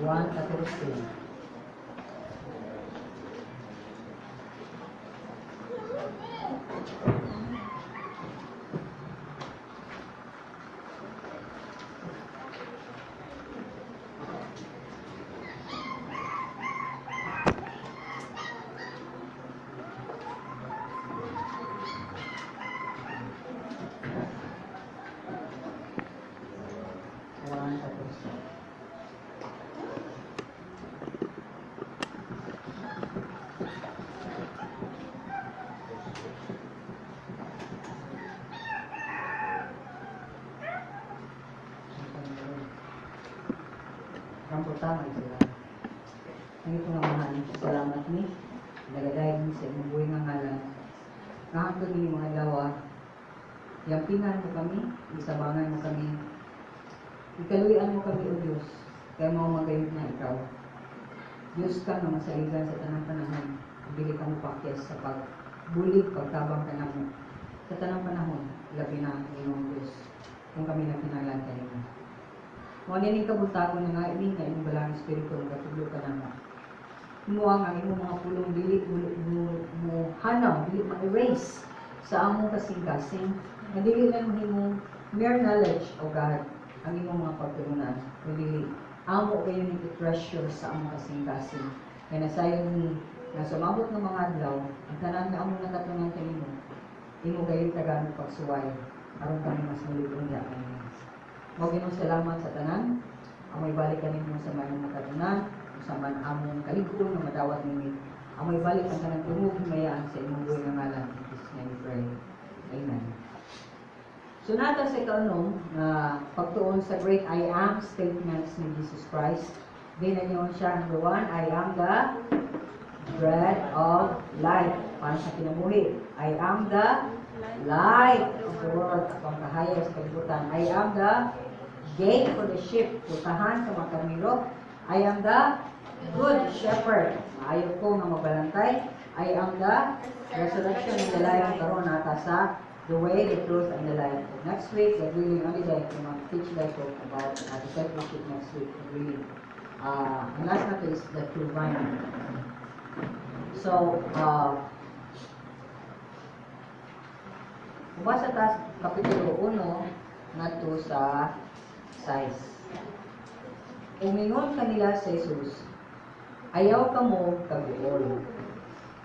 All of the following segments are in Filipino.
1:14. Rambutan ay sila. Ngayon ko naman, salamat ni. Nagadayin sa imong buhay nga ngalan. Nakakagod ni mga lawa. Yampingan mo kami, isabangan mo kami. Ikaluyan mo kami, O Diyos. Kaya mo magayod na ikaw. Diyos ka na masaligan sa tanang panahon. Bili ka mo pakyas sa pagbulig, pagtabang ka na mo. Sa tanang panahon, labi na ang iyong Diyos. Kung kami nakinalan ka nila. Mga nining kabutago na nga ini na imong balang espiritu nga gatudlo ka na. Humuang ang imong mga pulong dili mo hanaw, dili ma-erase sa among kasing-kasing. Nga dili lang himong mere knowledge o God ang imong mga pagturunan. Kundi amo kayo ni treasure sa among kasing-kasing. Kaya nasayon ni na sumabot ng mga adlaw, ang tanan nga among nakatunan kanimo. Imo gayon tagaan pagsuway aron kami mas maligong yakin. Maginong salamat sa tanan. Amoy balik kami mo sa mayong nakatunan, sa man among kaliguon na madawat nimi. Amoy balik ang tanang tungog himayaan sa imong buhay nga ngalan. In Jesus' name we pray. Amen. So nata sa ikaunong pagtuon sa great I am statements ni Jesus Christ. Dinanyon siya number 1, I am the bread of life. Para sa kinabuhi. I am the light of the world. Akong kahayag sa kalibutan. I am the gate for the sheep. Putahan sa mga kamilo. I am the good shepherd. Ayaw ko na mabalantay. I am the resurrection and the life. Karoon nata sa the way, the truth, and the life. Next week, God willing, only like to teach like about discipleship next week. Really. And last na is the true vine. So, basa ta kapitulo 1 ngadto sa 6. Umingon kanila sa Jesus, ayaw kamo kabuol.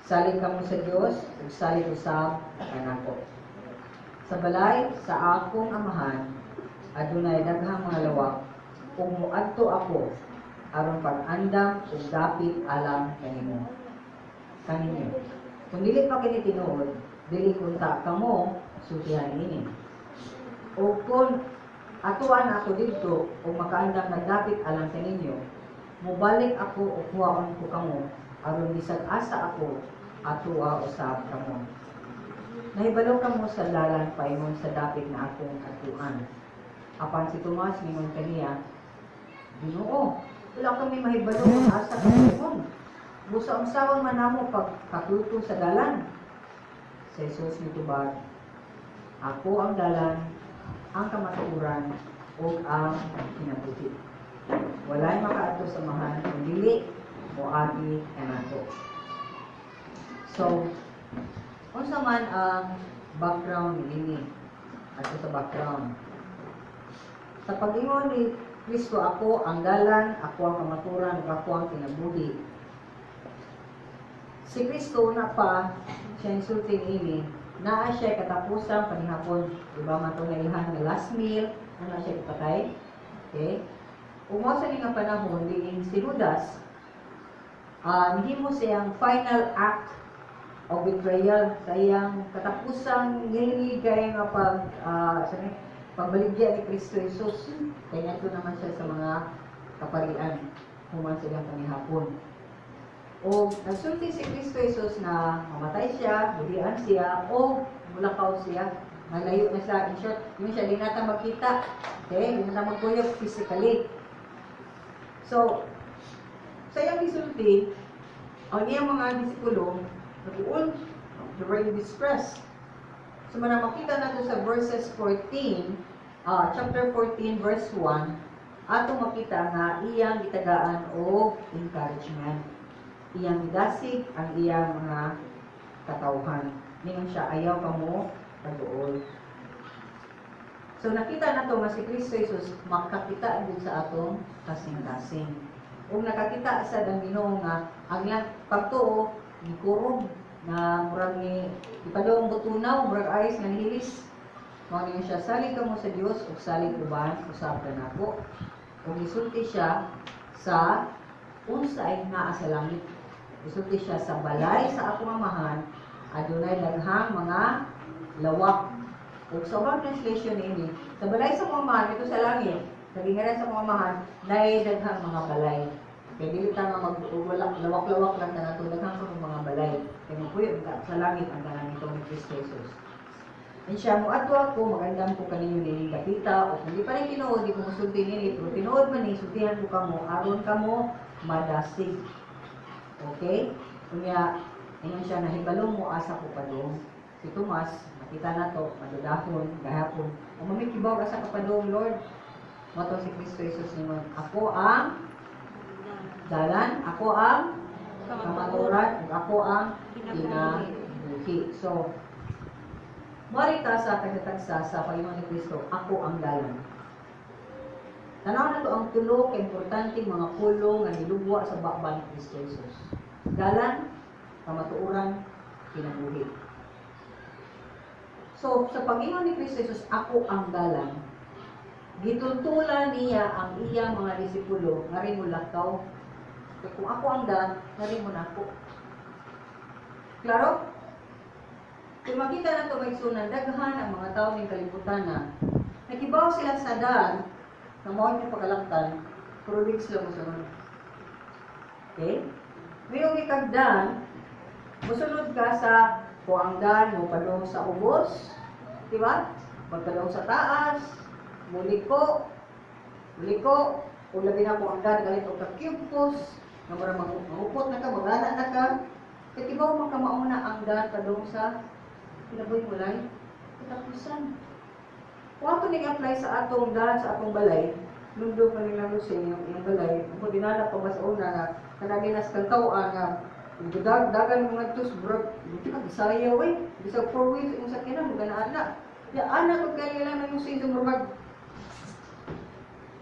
Salig kamo sa Dios ug salig usab kanako. Sa balay sa akong amahan adunay daghang mga lawak ug moadto ako aron pag-andam ug dapit alam kanimo. Kung dili pa kini tinuod, dili kunta kamo sutihan ini. O kung atuan ako dito o makaandam nagdapit alang sa ninyo, mubalik ako o kuhaon ko kamo aron bisag asa ako atua usab kamo. Nahibalo kamo sa dalan paingon sa dapit na akong atuan. Apan si Tomas mingon kaniya, Ginoo, wala kami mahibalo kung asa kamo. Busa ang sawang manamo pagkatuto sa dalan. Sa Jesus mitubag, ako ang dalan, ang kamatuoran, o ang kinabuhi. Walay makaadto sa mahan, kung dili, o agi kanato. So, unsa man ang background ni ato sa background. Sa pag-ingon ni Kristo, ako ang dalan, ako ang kamatuoran, ako ang kinabuhi. Si Kristo na pa, siya insulting ini, naa siya katapusang panihapon. Diba matungalihan ng last meal, na siya kapatay. Okay? Umasa ni nga panahon, diin si Judas, hindi mo siyang final act of betrayal sa iyang katapusang niligay nga pagbaligya ni Kristo Jesus. Kaya ito naman siya sa mga kaparian, human silang panihapon. O nagsulti si Kristo Jesus na mamatay siya, bulian siya, o mulakaw siya, malayo na siya. In short, yun siya, di natin magkita. Okay? Di natin magkuyog physically. So, sa iyang isulti, ang iyang mga disipulo, nag-uul, they were in distress. So, makita natin sa verses 14, chapter 14, verse 1, ato makita nga iyang gitagaan o encouragement. Iyang gidasig ang iyang mga katawhan. Ningon siya, ayaw ka mo pagduol. So nakita na to nga si Kristo Jesus makakita din sa atong kasing-kasing. Kung nakakita sa Ginoo nga ang iyang pagtuo gikurob na murag ni ipadong butunaw, murag ayos nga nihilis. Mao niya siya, salig ka mo sa Dios ug salig uban usab ka nako. Ug gisulti siya sa unsay naa sa langit. Gisulti siya sa balay sa akong amahan, adunay daghang mga lawak. Ug sa ubang translation ini, sa balay sa akong amahan ito sa langit, nagingaran sa akong amahan, nay daghang mga balay. Kaya dili ta nga lawak-lawak lang na nato daghang mga balay. Kaya magpuyo sa langit ang tanan nitong ni Kristo Jesus. And siya mo ato ako, magandang po kaninyo nining kapita, o kung di pa rin tinuod, di ko masulti nini, pero tinuod man ni, sultihan ko kamo, aron kamo, madasig. Okay? Kunya, ingon siya, nahibalong mo, asa ko pa doon. Si Tomas, nakita na to, madudahon, gahapon. O mamikibaw, asa ka pa doon, Lord? Mato si Kristo Jesus naman, ako ang dalan, ako ang kamaturan, ako ang kinabuhi. So, marita sa kagatagsa sa Panginoon ni Kristo, ako ang dalan. Tanaw na to ang tulo ka importanteng mga kulong nga nilugwa sa bakba ni Kristo Jesus. Dalan, kamatuoran, kinabuhi. So, sa Panginoon ni Kristo Jesus, ako ang dalan. Gitultulan niya ang iyang mga disipulo, nga rin mo lakaw. Kung ako ang dalan, nga rin mo na ako. Klaro? Kung makita na ito may sunan, daghan ang mga tao ng kalibutan na nakibaw sila sa daan na mawag niya pagkalaktan, pero di sila musunod. Okay? Ngayong ikagdan, musunod ka sa kuangdan, mo padong sa ubos, diba? Magpadong sa taas, muliko, o labi na kuangdan, galit o kakyupos, na mara mahupot na ka, magana na ka, katibaw makamauna ang daan padong sa kinabuhi mo lang, katapusan. Kung ato nag-apply sa atong daan, sa atong balay, lundo pa nila Lusing, yung balay, kung dinala pa mas una na, kanaginas kang tauan nga, dagan mga tus, bro, buti ka, isayaw eh, bisa 4 weeks, yung sakinan, magana anak. Ya, anak, kung kaya lang na yung season, murag,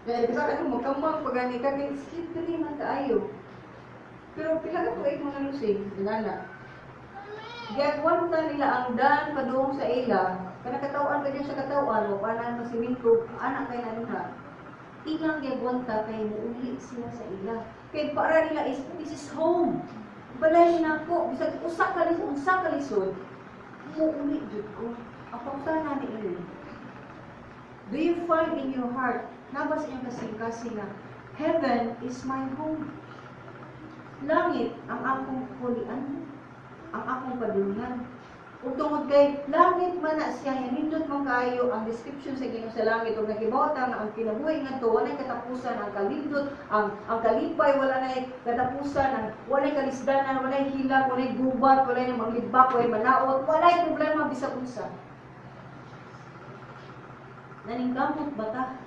kaya bisa ka nung magkamang, pagani ka, kaya skip ka rin ang kaayo. Pero pila ka po ay mga Lusing, dinala. Gagwanta nila ang daan padung sa ila, kanakatawan ka dyan sa katawan, o paano ang siminto, anak kayo na nuna. Ilang gagwanta kayo muuli sila sa ila. Kaya para nila is, this is home. Balay na ako, bisag usak ka lisod, muuli dyan ko. Ang pagtana ni Ili. Do you find in your heart, nabas iyang kasing-kasing na, heaven is my home. Langit ang akong kulian, ang akong padulungan. Ug tungod kay langit man na siya, nindot man kayo ang description sa Ginoo sa langit ug nakibaw ta nga ang kinabuhi ngadto walay katapusan, ang kalindot, ang kalipay wala nay katapusan, ang walay kalisdanan, walay hilag, walay gubat, walay na maglibak, walay manaot, walay problema bisag unsa. Naningkamot bata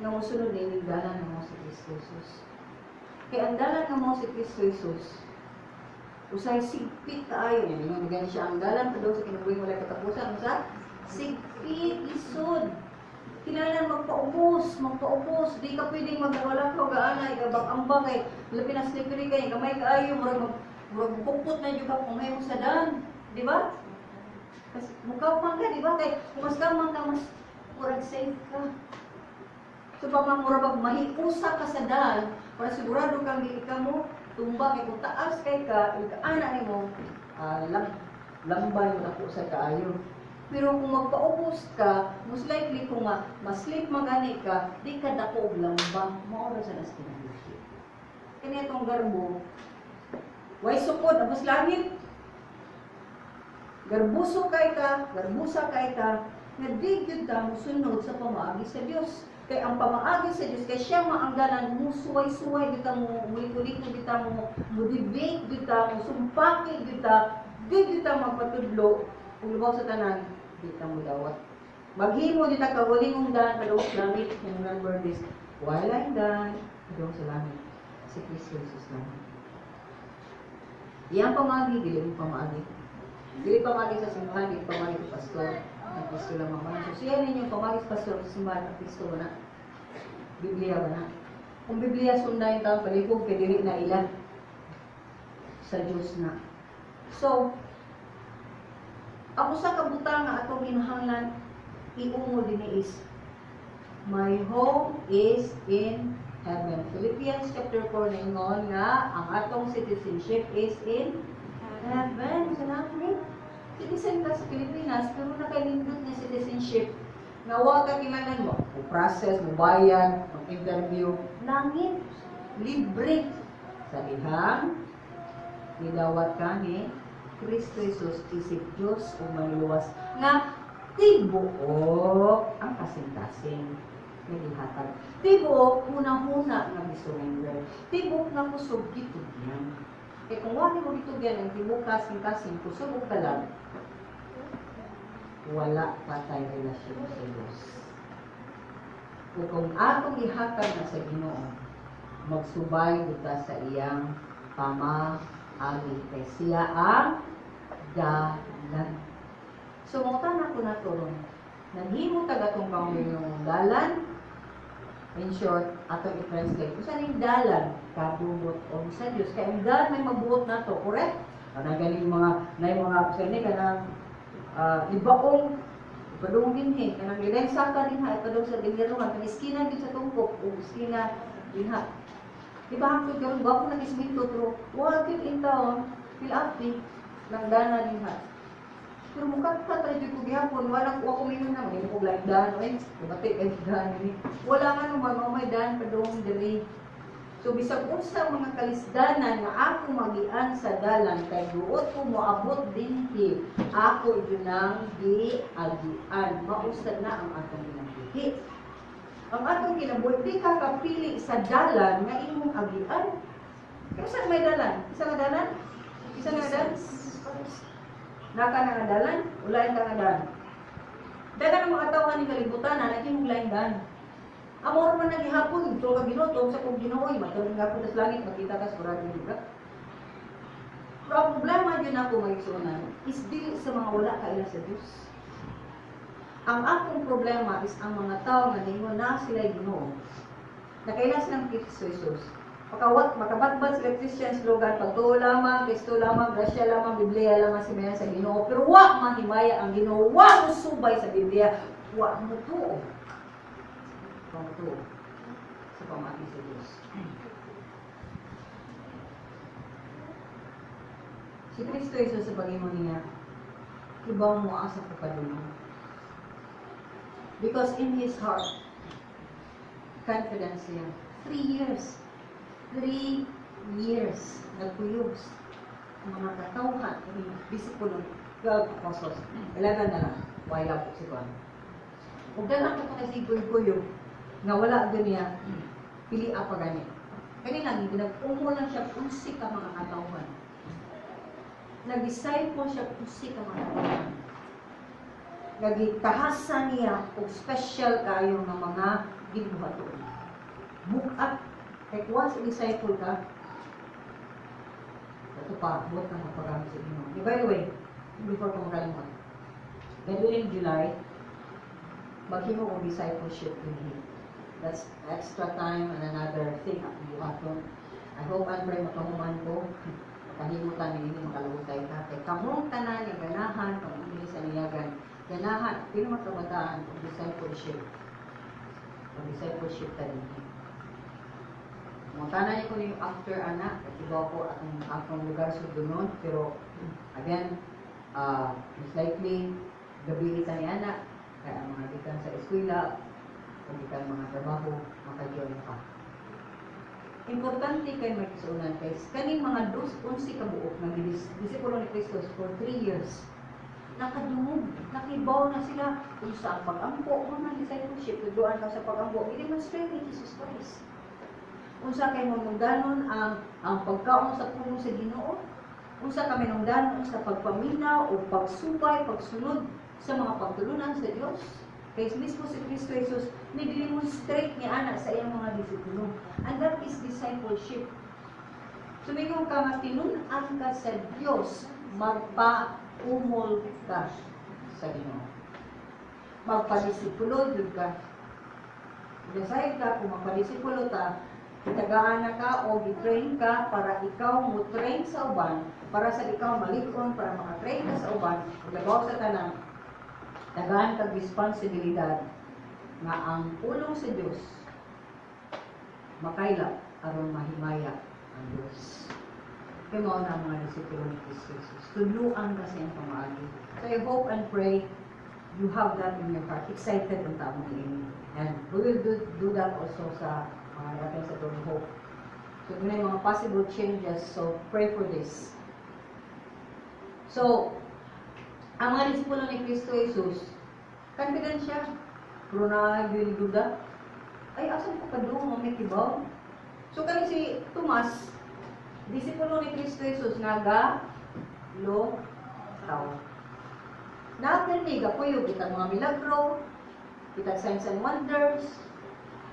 nga mosunod ni dalan nga si Kristo Jesus. Kay ang dalan nga mo si Kristo Jesus, usay sigpit kaayo niya, mga siya ang dalan pa daw sa kinabuhi wala katapusan, usa sigpit isod. Kinahanglan magpaubos, di ka pwedeng magwala ka gaanay, kabak-ambang kay labi na slippery kay gamay kaayo, murag puput na jud ka kung may sa daan, di ba? Kasi mukaw man ka, di ba? Kay mas kamang ka mas murag safe ka. So pa murag mahiusa ka sa daan para sigurado kang dili ka mo tumba kay kung taas kay ka, ana nimo lambay mo na po sa kaayo. Pero kung magpaubos ka, most likely kung ma-sleep magani ka, di ka dako og lambang, maura sa nas kinabuhi. Kani itong garbo, way sukod abos langit. Garbusa kay ka, nga di gyud ta mosunod sa pamaagi sa Dios. Kay ang pamaagi sa Diyos, kay siya maangganan mo, suway-suway, dito mo, muliko-liko, dito mo, debate, dito mo, sumpaki, dito magpatudlo, kung lubaw sa tanan, dito mo dawat. Maghimo di ta kaguling mong daan kadong sa langit. And remember this, wala yung daan kadong sa langit. Si Kristo Jesus lang. Iyang pamagi, dili mo pamagi. Dili pamagi sa simbahan, dili pamagi sa pastor. Ang Kristo lang mamang. So siya ninyo pamagi sa pastor sa simbahan, ang Kristo ba na? Biblia ba na? Kung Biblia sundayin ta, palibog, kaya dili na ilan sa Diyos na. So, ako sa kabutang nga atong hinahanglan, iungo din is, my home is in heaven. Philippians chapter 4 na ingon nga, ang atong citizenship is in heaven. Sa langit. Citizen ka sa Pilipinas, pero nakalindot na citizenship. Nawa ka kinahanglan mo, process, mo bayad, mag-interview. Langit. Libre. Sa ihang, nidawat ka ni Kristo Jesus, isip Diyos o maniluwas nga tibuok ang kasing-kasing nagihatag. Tibuok una-una nga gisurrender. Tibuok na kusog gitugyan. E kung wala mo gitugyan ang tibuok kasing-kasing kusog ka lang, wala patay relasyon sa Diyos. O kung atong ihatag na sa Ginoo, magsubay kita sa iyang pamaagi kay siya ang dalan. So, mutana ko na to ron. Naghimo taga itong pangulong dalan. In short, atong i-translate. Kung saan yung dalan? Kabubot o sa Diyos. Kaya yung dalan may mabuot na to. Correct? Galing mga sani ka ng ibaong ipadong dinhin. Kanang lilensa ka din ha. Ipadong sa dinhiruhan. Kang iskina din sa tungkok. O iskina din ha. Diba hangtod ka rin? Bago nag-isminto. Pero, wakit in taon. Pilapti. Nang dana din ha. Pero mukha ka tayo dito gihapon, walang kuha kumingon na, hindi ko like daan, eh, mabati ka daan ini. Wala nga naman, may daan pa doon dali. So, bisag unsa mga kalisdanan na ako magian sa dalan, kay duot ko moabot dinhi, ako yunang giagian. Mausad na ang atong ginagihit. Ang atong kinabuhi, di ka kapili sa dalan nga imong agian. Kaya saan may dalan? Isa nga dalan? Isa nga dalan? Naka nga dalan, ulayan ka nga dalan. Dagan ang mga tao ni kalibutan na naging ulayan dalan. Amor man nagihapon, ito ka ginotong sa kong ginooy, matuloy nga po sa langit, makita ka sa kurado nyo. Pero ang problema yun ako magigsunan is dili sa mga wala kaila sa Diyos. Ang akong problema is ang mga tao nga ninyo na sila ginoo. Nakaila silang Kristo Jesus. Makabatbat sila Christian slogan, pagtuo lamang, Kristo lamang, grasya lamang, Biblia lamang si Mayan sa Ginoo. Pero wa mahimaya ang Ginoo, wa mo subay sa Biblia, wa mo tuo. Wa mo tuo sa pamati sa Diyos. Si Kristo Jesus sa pag-imo niya, ibaw mo asa ko padulong. Because in His heart, confidence niya, 3 years, nagpuyos ang mga katauhan, disipulo, 12 apostles, 11 na lang, wala po si Juan. Huwag na lang ito kasi kuyo, nga wala doon niya, pili apa ganyan. Kanina, nag-umo lang siya, usik ang mga katauhan. Nag-disciple siya, usik ang mga katauhan. Nagitahasan niya, o special kayo ng mga ginuhaton. Bukat, kahit once disciple ka, ito pa, buot na magpagamit sa inyo. By the way, before ko makalimutan, in July, maghimo ko discipleship with him. That's extra time and another thing at buhaton. I hope I'm pray makahuman ko, makahimutan ni hindi makalutay ka. Kaya kamong tanan yung ganahan, kung hindi sa niyagan, ganahan, pero makabataan ng discipleship. Ang discipleship tanin. Mutana niyo ko yung after anak, ibaw ko atong lugar sa dunon, pero again, most likely, gabi kita ni anak, kaya ang mga gikan sa eskwela, o gikan mga trabaho, makajoin pa. Importante kayo magkisunan guys, kaning mga 11 kabuok ng disipulo ni Kristo for 3 years, nakadungog, nakibaw na sila kung sa pag-ampo, mga discipleship, tuduan ka sa pag-ampo, i-demonstrate ni Jesus Christ. Unsa kay manungdanon ang pagkaon sa pulong sa Ginoo, unsa kami nungdanon sa pagpaminaw o pagsubay, pagsunod sa mga pagtulunan sa Dios. Kaya mismo si Kristo Jesus, ni-demonstrate niya anak sa iyang mga disipulo. And that is discipleship. Sumigong ka nga tinunan ka sa Diyos, magpa-umol ka sa Ginoo. Magpa-disipulo jud ka. Decide ka kung magpa-disipulo ta, itagaan ka o i-train ka para ikaw mo train sa uban, para sa ikaw malikon, para makatrain ka sa uban, lagaw sa tanan, tagaan kag responsibilidad nga ang pulong sa Dios makaylap aron mahimaya ang Dios. Kaya mo na mga disipulo ni Kristo Jesus. Tuluan ka sa iyang pamaagi. So I hope and pray you have that in your heart. Excited ang tamang ini. And we will do that also sa mga natin sa Don't Hope. So yun yung mga possible changes. So pray for this. So, ang mga disipulo ni Kristo Jesus, confident siya. Pero na yung duda, ay, asan ko pa doon, mamitibaw? So, kani si Tomas, disipulo ni Kristo Jesus, naga-lo tao. Nakapirnig ako yung kitang mga milagro, kitang signs and wonders,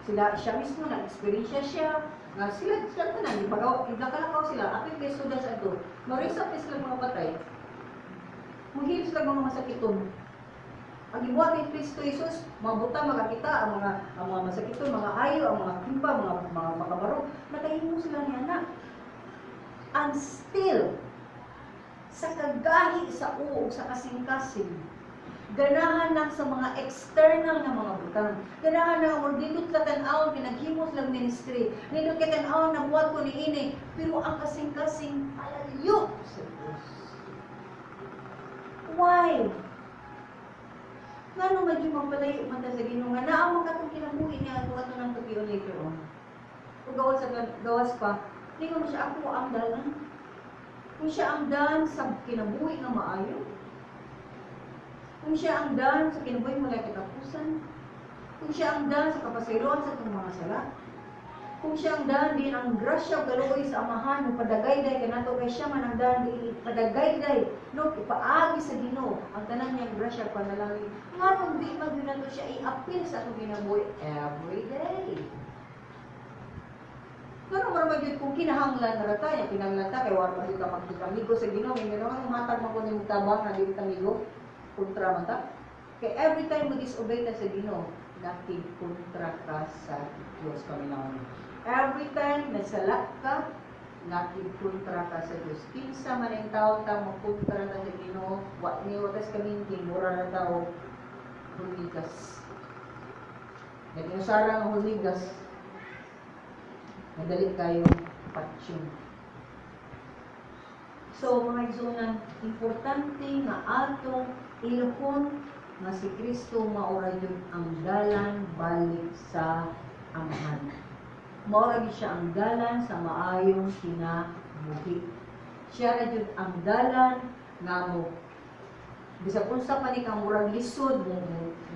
siya mismo, nag-experience siya, nga sila tanan, iblaka-lakaw sila, apit kay students ato, marisa pa sila mga patay, muhil sila mga masakiton. Ang ibuhat ni Kristo Jesus, mabuta, makakita, ang mga masakiton, mga ayo, ang mga kimba, mga makabaro, nakahimo sila ni anak. And still, sa kagahi sa uog, sa kasing-kasing, ganahan lang sa mga external na mga butang. Ganahan lang, or dito katanaw, pinaghimos lang ministry. Dito katanaw, nabuhat ko ni ini. Pero ang kasing-kasing, palayo sa Diyos. Why? Nga naman yung magpalayo man sa Ginoo nga naamang katong kinabuhi niya ato ng tugion later on. Kung gawas pa, tingnan mo siya ako ang dalan. Kung siya ang dan sa kinabuhi nga maayo. Kung siya ang dan sa kinabuhi mula katapusan. Kung siya ang dan sa kapasayloan sa itong mga sala. Kung siya ang dan din ang grasya galuoy sa amahan ng padagayday kanato kay siya man ang dan din padagayday no ipaagi sa Ginoo ang tanan niyang grasya panalangin nganong di man nato siya i-appeal sa atong ginabuhi every day. Pero marami gyud kung kinahanglan na rata ya kinahanglan ta kay war man ka magkamigo sa Ginoo may meron ang matag man kun imong tabang na dili kamigo kontra man ta kay every time mo disobey ta sa Ginoo nakikkontra ka sa Diyos Panginoon. Every time nasala ka, nakikkontra ka sa Diyos. Kinsa man ang tao ta magkontra ka sa Ginoo, wa ni watas kaminting mura na tao huligas. Naginusara ang huligas. Madali kayo patsyon. So mga igsunan, importante nga atong iluhon nga si Kristo maura yun ang dalan balik sa Amahan. Maura siya ang dalan sa maayong kinabuhi. Siya ra yun ang dalan nga mo. Bisag unsa pa ni kang murag lisod mo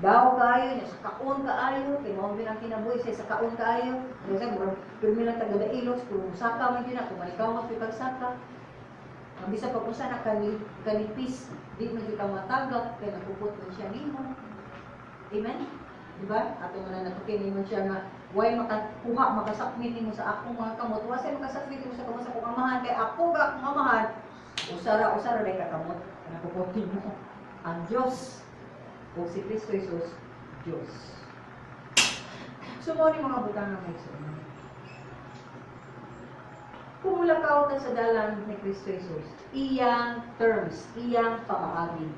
daw kaayo, sa kaon kaayo, kay mao bin ang kinabuhi sa kaon kaayo. Kasi murag pirmi lang taga Dailos, kung saka man din ako, malikaw mas saka. Ang bisa pa kung saan kanipis, di mo ka matagap, kaya nagpupot mo siya nimo. Amen? Diba? Ato mo na natukin mo siya nga, why makakuha, makasakmit mo sa akong mga kamot. Wasay makasakmit mo sa kamot sa akong amahan, kaya ako ga akong amahan, usara na kakamot, napuputin mo. Ang Diyos, o si Kristo Jesus, Diyos. So, mo ni mga butang na may suno. Kung mulakaw ta sa dalan ni Kristo Jesus, iyang terms, iyang pamaagi,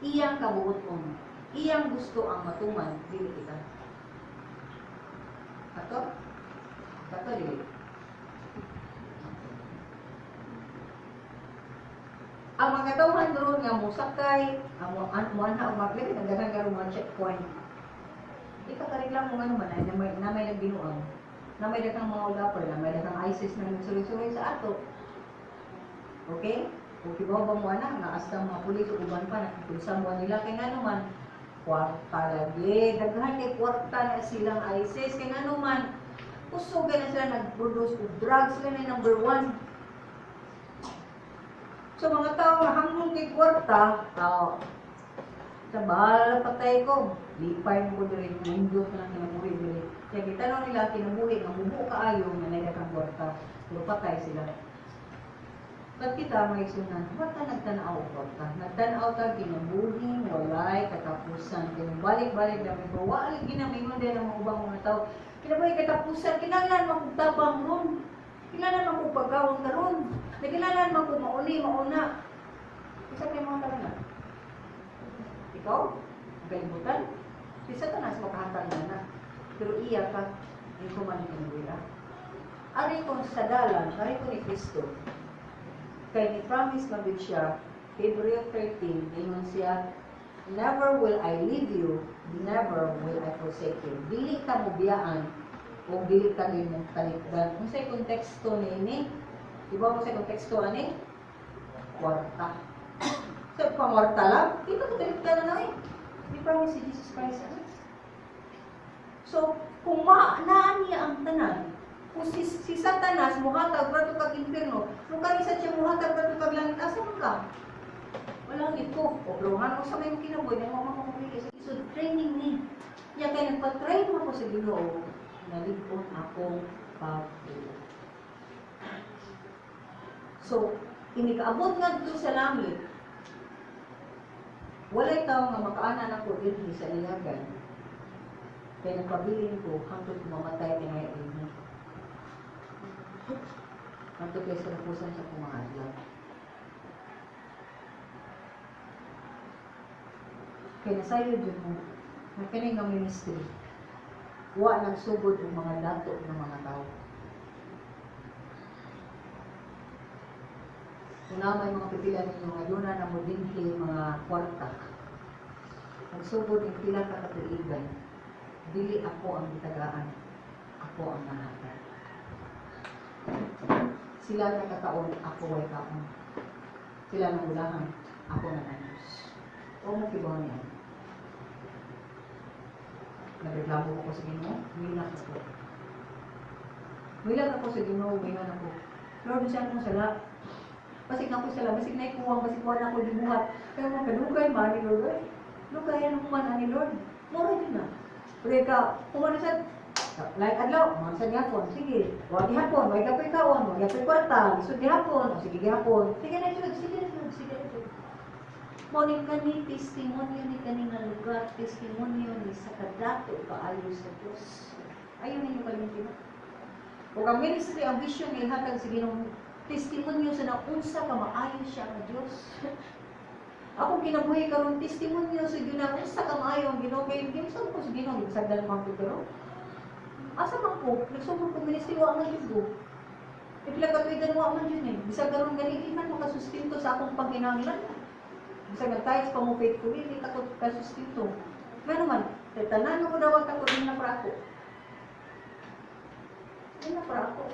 iyang kabuoton, iyang gusto ang matuman, dili kita. Ato? Ato dili. Ang mga katawhan doon nga musakay, ang muanha o magbili, nagdagan ka mga checkpoint. Di ka kariglang mga naman ay na may nagbinuang. Na may dakang mga ulapper, na may dakang ISIS na nagsuloy-suloy sa ato. Okay? Kung kibaw ba mo anak, nga asang mga pulis o uban pa, nakipulsa mo nila, kaya nga naman, kwarta lagi, daghan kay kwarta na silang ISIS, kaya nga naman, usugan na sila nag-produce of drugs, sila na number 1. So mga tao na hanggang kay kwarta, Sa bahala patay ko. Lipay mo ko diri, nindot na lang kinabuhi diri. Kaya kita lang nila kinabuhi, nga mubo kaayo, nga naidakang kwarta. Pero patay sila. Ba't kita may sunan? Ba't ka nagtanaw kwarta? Nagtanaw ka, kinabuhi, walay, katapusan. Balik-balik na may bawal, ginamingon din ang mga ubang mga tao. Kinabuhi katapusan, kinalan magtabang ron. Kinalan magpagkawang ka ron. Nakinalan magpumauni, mauna. Isa kayo mga talaga. Ikaw, galibutan. Isa ka na sa makahatang na. Pero iya ka, hindi ko man ikinuwila. Ari ko sa dalan, ari ko ni Kristo. Kaya ni-promise mabit siya, Hebrew 13, ingon siya, never will I leave you, never will I forsake you. Dili ka mo biyaan, o dili ka rin mong kalikdan. Kung sa'y konteksto ni ini, diba mo sa'y konteksto ani? Kwarta. So, pamorta lang, dito ko kalikdan na eh. Ni-promise si Jesus Christ. So, kung naan niya ang tanan, kung si Satanas muhatag bato kag impierno, kung kanisa siya muhatag bato kag langit, asa man ka? Wala nito. O brongan mo sa may kinabuhi na mga mamamili sa isod training ni. Ya kay nagpa-train mo ko sa Ginoo, nalig-on akong pagtuo. So, inikaabot nga dito sa langit. Walay tao nga makaanan ako dinhi sa ilagan. Kaya nagpabilin ko hangtod mamatay kay nga ini. Hangtod kay sa rapusan sa kumaadlaw. Kaya nasayo dyan mo, nakinig ang ministry. Wa nagsugod ang mga dato ng mga tao. Kung na may mga pipila ninyo, ngayon na mo dinhi mga kwarta. Nagsugod ang pila kakatuigan. Dili ako ang gitagaan. Ako ang nahatag. Sila nakataon, ako ay kaon. Sila nang ulahan, ako na nanyos. O mo kibaw niya. Nagreklamo ako sa Ginoo, winak ako. Winak ako sa Ginoo, winak ako. Lord, siya akong sala. Basig na ako sala, basig na ikuwang, basig kuwan ako libuhat. Kaya mga kalugay, mani Lord, ay. Lugay, anong kuman ni Lord? Mura din na. Pero ikaw, kuman siya, like adlaw, mga sa gihapon, sige. Huwag gihapon, may kapoy kaon, huwag kapoy kwarta, isod gihapon, o sige gihapon. Sige na ito, sige na ito, sige na ito. Morning kani, testimonyo ni kaning nga lugar, testimonyo ni sa kadato kaayo sa Diyos. Ayaw ninyo kalimutin. O ang ministry, ang vision ni hatag sa Ginoo, testimonyo sa naunsa ka maayo siya ang Diyos. Ako kinabuhi karon testimonyo sa Ginoo na unsa ka maayo ang Ginoo kay hindi sa ko sa Ginoo sagdan man ko pero asa man ko nagsugod ko ministry wa man jud. Ipila ka tuigan wa man jud eh. Bisag karon gani man mo kasustinto sa akong panghinanglan. Bisag nagtayos pa mo faithfully, hindi ka kasustinto. Nga naman, tanan mo daw ako din na para ako. Din na para ako.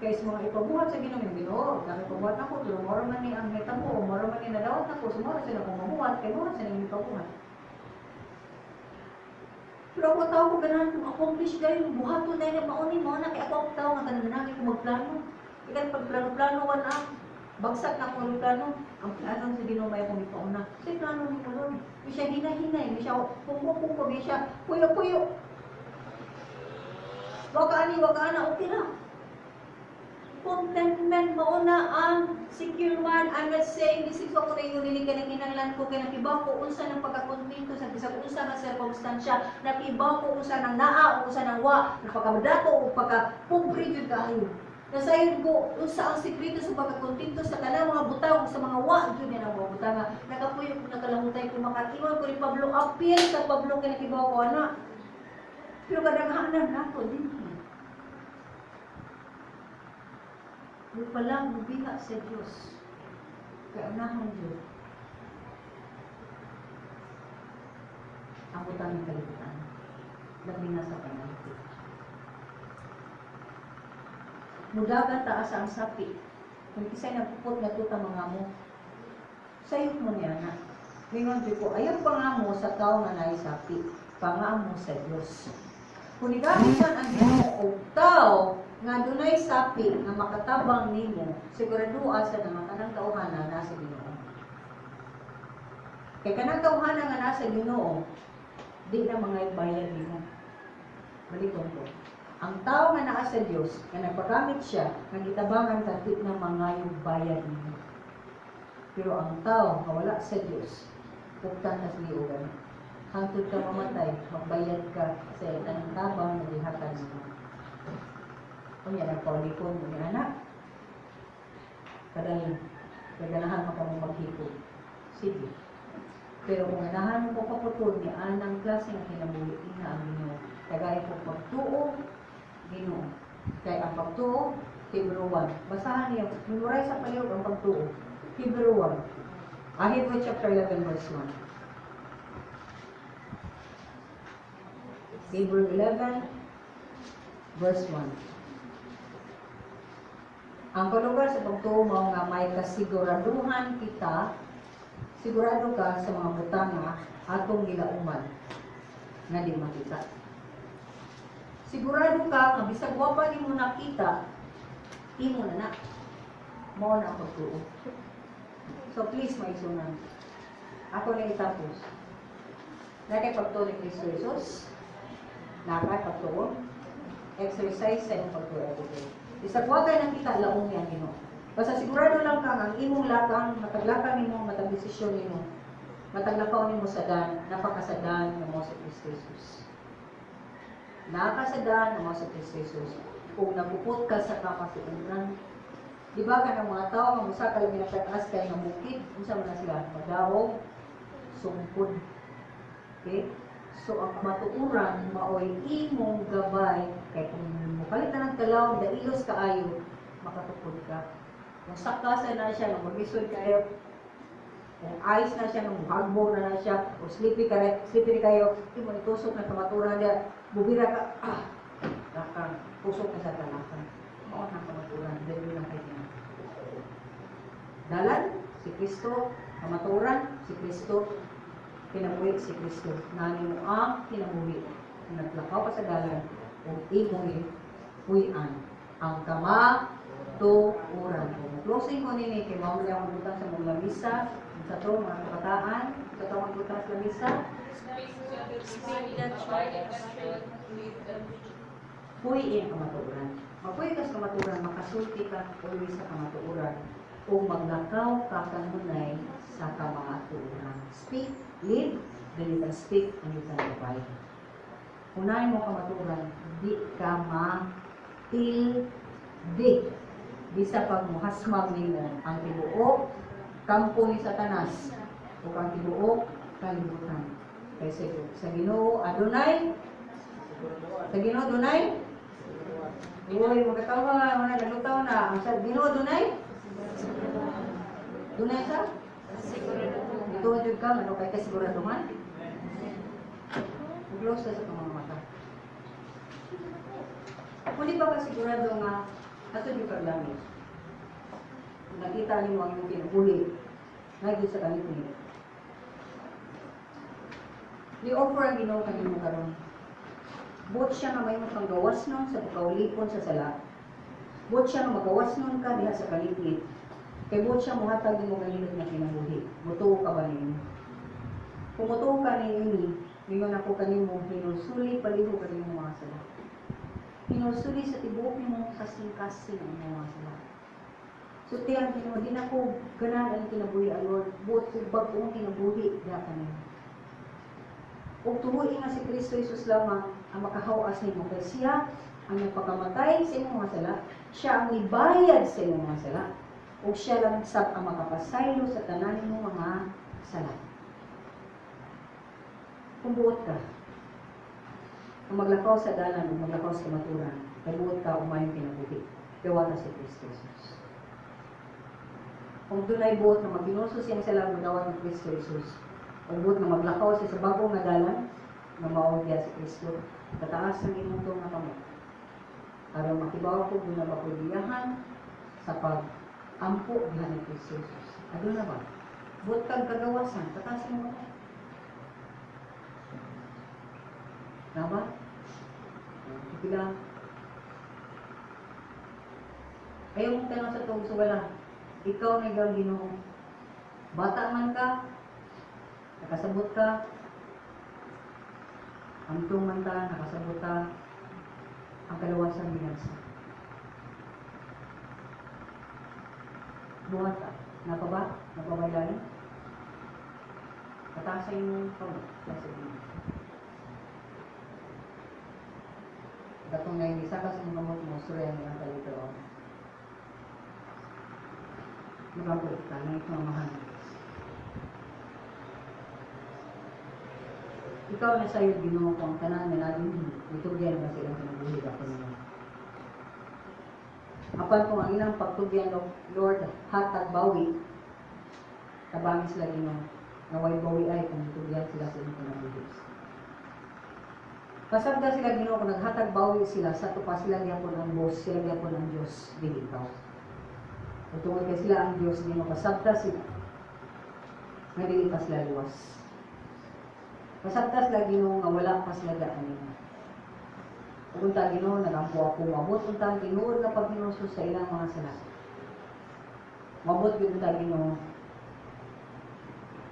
Kaya sa mga ipabuhat sa Ginoo, Ginoo, dahil pabuhat ako, pero mora man ni ang hitabo, mora man ni nadawat ako, sumara sila kung mabuhat, kaya mora sila yung ipabuhat. Pero ako tao ko ganahan kung accomplish kayo, buhat ko dahil mauni mo na, kaya ako ang tao nga tanang ko magplano. Kaya pag plano-plano ka na, bagsak na akong plano, ang plano sa Ginoo may akong ipauna. Kasi plano ni Lord, hindi siya hinahinay, hindi siya pumupumpo, hindi siya puyo-puyo. Waka-ana, okay na. Contentment mauna ang secure man. I'm not saying this is what ko rin yung ka ng inanglan ko kaya nakibaw ko unsa ng pagkakontento sa bisag unsa ng circumstansya, nakibaw ko unsa ng naa o unsa ng wa, napakadato o pagka-pobre jud kaayo. Nasayod ko unsa ang sekreto sa pagkakontento sa kanang mga butang sa mga wa jud na mga butang. Nakapuyo ko nakalamutay ko makatiwan ko ni Pablo apil sa Pablo kay nakibaw ko ana. Pero kadaghanan nato din. Yung palang mubiha sa Diyos. Kaya unahan Diyos. Ang utang ng kalibutan. Labi na sa panahon. Mudagan taas ang sapi. Kung kisay nagpupot na tuta mga mo. Sayot mo niya na. Mingon ko, ayaw pangamo sa tao nga na sapi. Pangamo sa Diyos. Kung igamitan ang Ginoo o tao nga dunay sapi nga makatabang nimo, siguraduha sa naman kanang kauhanan nasa Ginoo. Kaya kanang tawhana nga nasa Ginoo, di na mga bayad nimo. Baliton ko. Ang tao nga naa sa Dios, nga nagpagamit siya, nga gitabangan ta di na mga bayad nimo. Pero ang tao nga wala sa Dios, pugtan na sa liugan. Hangtod ka mamatay, magbayad ka sa tanang tabang na gihatag mo. Kung yan ang paulikon mo ni anak, kadali, kaganahan mo ka mo maghipod. Sige. Pero kung ganahan mo kaputod ni anang klase ng kinabuhi, ina ang Ginoo. Kagaya po pagtuo, Ginoo. Kaya ang pagtuo, Hebrew 1. Basahan niyo, memorize sa palihog ang pagtuo. Hebrew 1. Hebrew chapter 11 verse 1. Hebrew 11 verse 1. Ang kalugar sa pagtuo mo nga may kasiguraduhan kita, sigurado ka sa mga butang nga atong gilauman nga di makita. Sigurado ka nga bisag wa pa nimo nakita, imo na na. Mao na ang pagtuo. So please maigsunan. Ako na itapos. Nakay pagtuo ni Kristo Jesus. Nakay pagtuo. Exercise sa imong pagtuo everyday. Bisag wa kay nakita laong ni ang Ginoo. Basta sigurado lang ka ang imong lakang, mataglakang nimo, matag desisyon nimo, mataglakaw nimo sa dan, napakasadan nga mo sa Kristo Jesus. Nakasadan nga mo sa Kristo Jesus. Kung nagpupot ka sa kapasimulan, di ba ka ng mga tao nga musa ka lang pinapataas kay nga bukid, unsa man na sila madawog, sungkod. Okay? So ang matuuran maoy imong gabay kay kung mukalitan ng talaw dailos kaayo makatukod ka. Kung sakasa na siya, kung magisod kayo, kung ayos na siya, kung hagbog na siya, kung sleepy kayo, hindi mo itusok na kamaturan niya, bubira ka, nakang tusok na sa talakan. Oo, ng kamaturan, dahil lang kayo niya. Dalan, si Kristo, kamaturan, si Kristo, kinabuhi si Kristo. Nani mo ang kinabuhi. Kung naglakaw ka sa dalan, kung imo'y huyan ang kamaturan. Closing ko nini, kay mao niya ang butang sa mga lamisa, sa to, mga kabataan, sa to, mga butang sa lamisa. Huyin ang kamaturan. Magpuy ka sa kamaturan, makasulti ka, uwi sa kamaturan. Kung maglakaw ka kanunay sa kamaturan. Speak, live, then you can speak and you can abide. Unahin mo kamaturan, di ka matildi. Bisa pag muhasmag nimo ang tibuok, kampo ni Satanas, o ang tibuok, kalibutan. Kasi sa Ginoo, Adonai, sa Ginoo, Adonai, Uy, magkatawa nga, mga nagutaw na. Ang sa Ginoo, Adonai? Adonai sa? Ito jud ka, ano kay kasiguraduhan? Close na sa mga mata. Kung di ba kasigurado nga, ato yung paglamit. Nakita niyo ang yung pinabuli. Naging sa kanipin. Ni-offer ang Ginoo kanimo karon. Buot siya nga may panggawas nun sa pagkaulipon sa sala. Buot siya nga magawas nun ka diha sa kalipit. Kay buot siya muhatag mo ganilot na kinabuhi. Mutuo ka ba ninyo? Kung mutuo ka ninyo, mingon ako kanimo, hinusuli paliho ka ninyo mga sala. Hinusuli sa tibuok mo kasing-kasing ang mga sala. So tiyang Ginoo, di na ko ganahan ang kinabuhi ang Lord. Buot ko bagong kinabuhi diha kanimo. Ug tuhoy nga si Kristo Jesus lamang ang makahawas nimo kay siya ang nagpakamatay sa imong mga sala, siya ang ibayad sa imong mga sala, ug siya lang sab ang makapasaylo sa tanan nimong mga sala. Kung buot ka, kung maglakaw sa dalan o maglakaw sa kamaturan, kay buot ka umayong kinabuhi, kawata si Kristo Jesus. Kung dunay buot na magbinuso siyang sala magdawat ng Kristo Jesus, kung buot na maglakaw siya sa bagong nga dalan, na maugya si Kristo, tataas ng imong itong nga kamot. Para makibaw ko doon na mapuliyahan sa pag-ampo dihan ni Kristo Jesus. Ano na ba? Buot kang kagawasan, tataas mo mo. Na ba? Pila. Ayaw mong tanong sa tungso wala. Ikaw na ikaw Ginoo. Bata man ka, nakasabot ka, amtong man ta, nakasabot ka, ang kalawasan binagsa. Buhat ka. Napaba? Napabaylan? Patasan yung kamot. Kasi katong na hindi sakas yung kamot mo, surya nilang kalito. Nagkakulit ka na ito ang mahal. Ikaw na sa'yo Ginoo ko ang tanan na natin itugyan ba silang pinabuhig ako naman. Apan kung ang ilang pagtugyan Lord hatag bawi tabangin sila Ginoo naway bawi ay kung itugyan sila sa ilang pinabuhig. Pasabda sila Ginoo kung naghatag bawi sila sa tupa sila gyapon ang boss, sila gyapon ang Dios dili ikaw. Kung tungod kay sila ang Dios Ginoo pasabda sila nga dili pa sila luwas. Pasabtas lagi nung nga wala pa sila daanin. Kung ta Ginoo nagampo ako mabot kung ta tinuod na paghinuso sa ilang mga sala. Mabot gyud ta Ginoo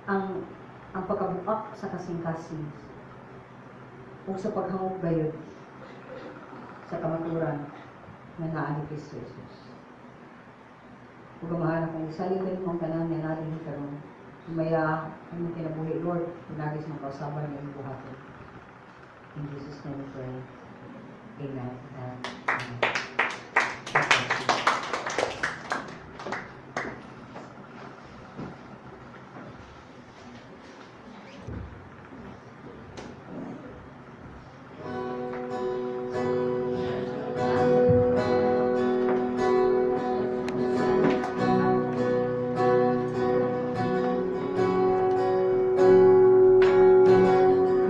ang pagkabuak sa kasing-kasing o sa paghangop gayud sa kamaturan nga naa ni Kristo Jesus. Ug mahal akong isalin mo ang tanan niya natin karon. Sumaya ang kinabuhi, Lord, pinagis ng kausaban ng iyong buhatin. In Jesus' name we pray. Amen. Amen.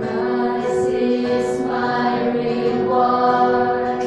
Christ is my reward.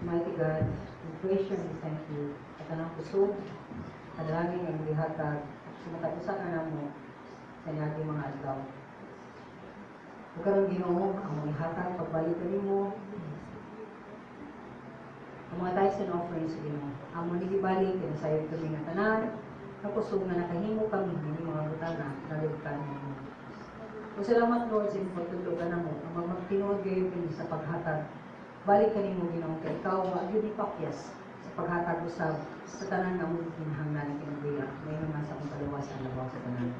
Mighty God, we praise you and we thank you. At anang puso, kadalangin ang lihatag, sumatapusan ka na mo sa niyagi mga adlaw. Huwag karong Ginoo, ang mga lihatag, pagbalik ka mo, ang mga tithes and offerings sa Ginoo. Ang mga nagibalik, pinasayod kami nga tanan, kapusog na nakahimo kami, hindi mga butana, nalilitan mo. O salamat Lord sa inyong pagtulog ka na mo, ang mga magtinuod kayo sa paghatag. Balik ka mo Ginoo, kay ikaw, yun ipakyas sa paghatag usab sa tanan nga mong kinahanglan kinubiya. May naman sa akong kaluwasan na sa tanan.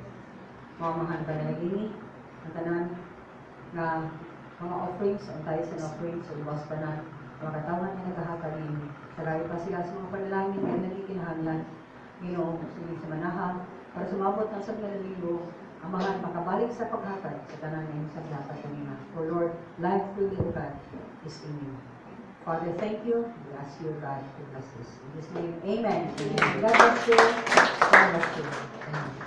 Mamahan ka na lagi, ang tanan nga mga offerings, ang tithes and offerings, sa luwas pa na, mga katawan na naghahatag ninyo. Sarari pa sila sa mga panalangin na nagikinahanglan. Ginoo, sige sa manahan, para sumabot ng sa linggo, ang mga makabalik sa paghatag sa tanan ng sa dapat kanina. For Lord, life truly, O God, is in you. Father, thank you. We ask you, God, to bless this. In His name, amen. God bless you. God bless you. Amen.